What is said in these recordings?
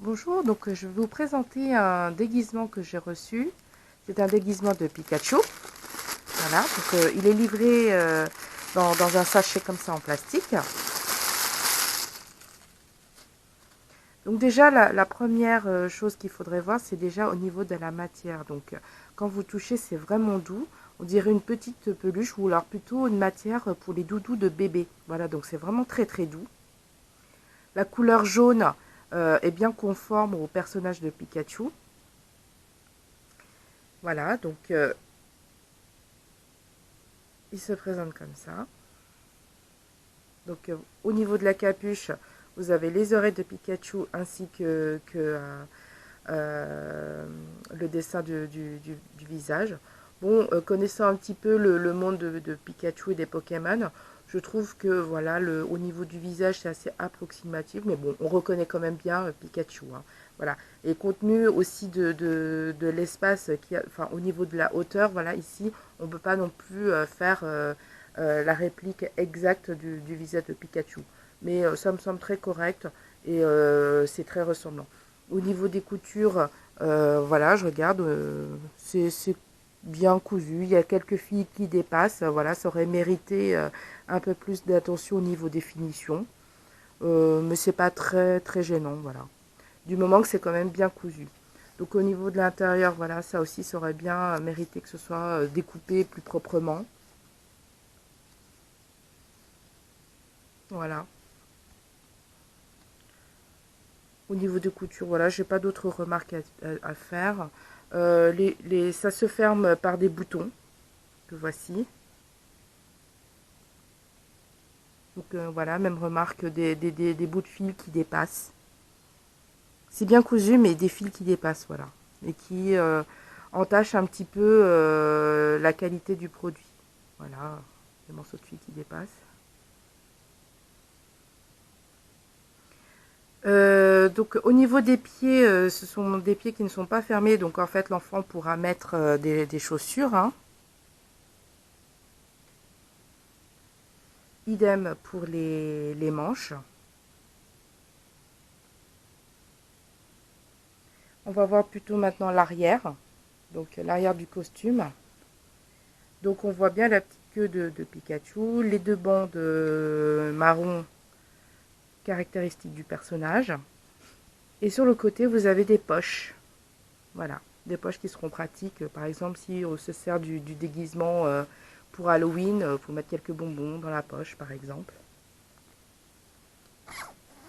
Bonjour, donc je vais vous présenter un déguisement que j'ai reçu. C'est un déguisement de Pikachu. Voilà, donc il est livré dans un sachet comme ça en plastique. Donc déjà, la première chose qu'il faudrait voir, c'est déjà au niveau de la matière. Donc quand vous touchez, c'est vraiment doux. On dirait une petite peluche ou alors plutôt une matière pour les doudous de bébé. Voilà, donc c'est vraiment très très doux. La couleur jaune est bien conforme au personnage de Pikachu. Voilà, donc il se présente comme ça. Donc au niveau de la capuche, vous avez les oreilles de Pikachu ainsi que le dessin du visage. Bon, connaissant un petit peu le monde de Pikachu et des Pokémon, je trouve que voilà, au niveau du visage, c'est assez approximatif, mais bon, on reconnaît quand même bien Pikachu. Hein. Voilà. Et compte tenu aussi de l'espace, enfin, au niveau de la hauteur, voilà, ici, on ne peut pas non plus faire la réplique exacte du visage de Pikachu. Mais ça me semble très correct et c'est très ressemblant. Au niveau des coutures, voilà, je regarde, c'est bien cousu. Il y a quelques fils qui dépassent. Voilà, ça aurait mérité un peu plus d'attention au niveau des finitions. Mais c'est pas très très gênant, voilà. Du moment que c'est quand même bien cousu. Donc au niveau de l'intérieur, voilà, ça aussi, ça aurait bien mérité que ce soit découpé plus proprement. Voilà. Au niveau de couture, voilà, j'ai pas d'autres remarques à faire. Ça se ferme par des boutons, que voici. Donc voilà, même remarque des bouts de fil qui dépassent. C'est bien cousu, mais des fils qui dépassent, voilà. Et qui entachent un petit peu la qualité du produit. Voilà, des morceaux de fil qui dépassent. Donc au niveau des pieds, ce sont des pieds qui ne sont pas fermés, donc en fait l'enfant pourra mettre des chaussures. Hein. Idem pour les manches. On va voir plutôt maintenant l'arrière, donc l'arrière du costume. Donc on voit bien la petite queue de Pikachu, les deux bandes marron caractéristiques du personnage. Et sur le côté, vous avez des poches. Voilà, des poches qui seront pratiques. Par exemple, si on se sert du déguisement pour Halloween, pour mettre quelques bonbons dans la poche, par exemple.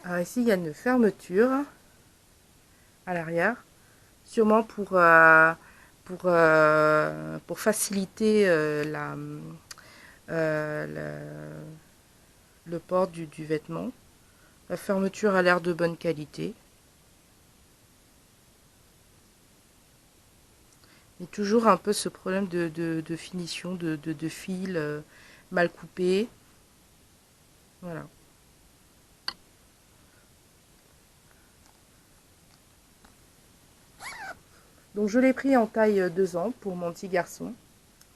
Alors ici, il y a une fermeture à l'arrière, sûrement pour faciliter le port du vêtement. La fermeture a l'air de bonne qualité. Mais toujours un peu ce problème de finition, de fil mal coupé. Voilà. Donc je l'ai pris en taille 2 ans pour mon petit garçon.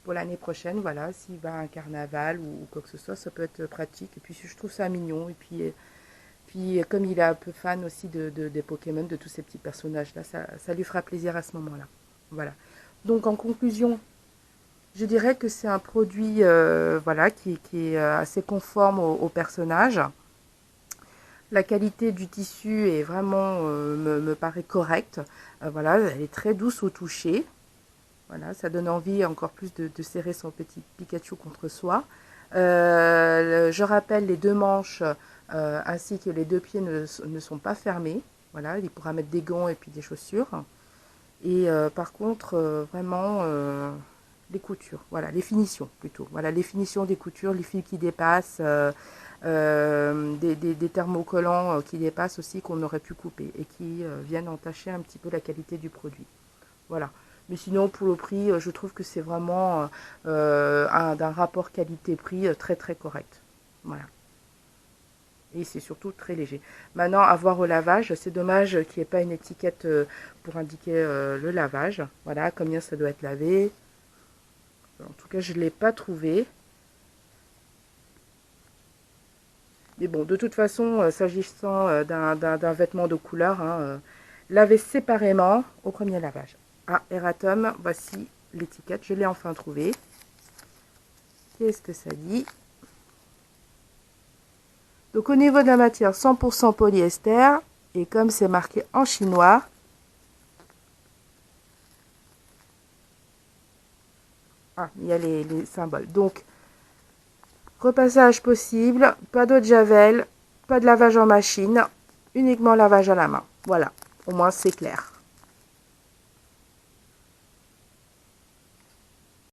Pour l'année prochaine, voilà, s'il va à un carnaval ou quoi que ce soit, ça peut être pratique. Et puis je trouve ça mignon. Et puis comme il est un peu fan aussi des Pokémon, de tous ces petits personnages-là, ça lui fera plaisir à ce moment-là. Voilà. Donc en conclusion, je dirais que c'est un produit voilà, qui est assez conforme au personnage. La qualité du tissu est vraiment, me paraît correcte. Voilà, elle est très douce au toucher. Voilà, ça donne envie encore plus de serrer son petit Pikachu contre soi. Je rappelle, les deux manches ainsi que les deux pieds ne sont pas fermés. Voilà, il pourra mettre des gants et puis des chaussures. Et par contre, vraiment, les coutures, voilà, les finitions plutôt. Voilà, les finitions des coutures, les fils qui dépassent, des thermocollants qui dépassent aussi qu'on aurait pu couper et qui viennent entacher un petit peu la qualité du produit. Voilà. Mais sinon, pour le prix, je trouve que c'est vraiment d'un rapport qualité-prix très très correct. Voilà. Et c'est surtout très léger. Maintenant, à voir au lavage, c'est dommage qu'il n'y ait pas une étiquette pour indiquer le lavage. Voilà, combien ça doit être lavé. En tout cas, je ne l'ai pas trouvé. Mais bon, de toute façon, s'agissant d'un vêtement de couleur, hein, laver séparément au premier lavage. Ah, Eratom, voici l'étiquette, je l'ai enfin trouvée. Qu'est-ce que ça dit? Donc au niveau de la matière, 100% polyester, et comme c'est marqué en chinois, il y a les symboles. Donc, repassage possible, pas d'eau de javel, pas de lavage en machine, uniquement lavage à la main. Voilà, au moins c'est clair.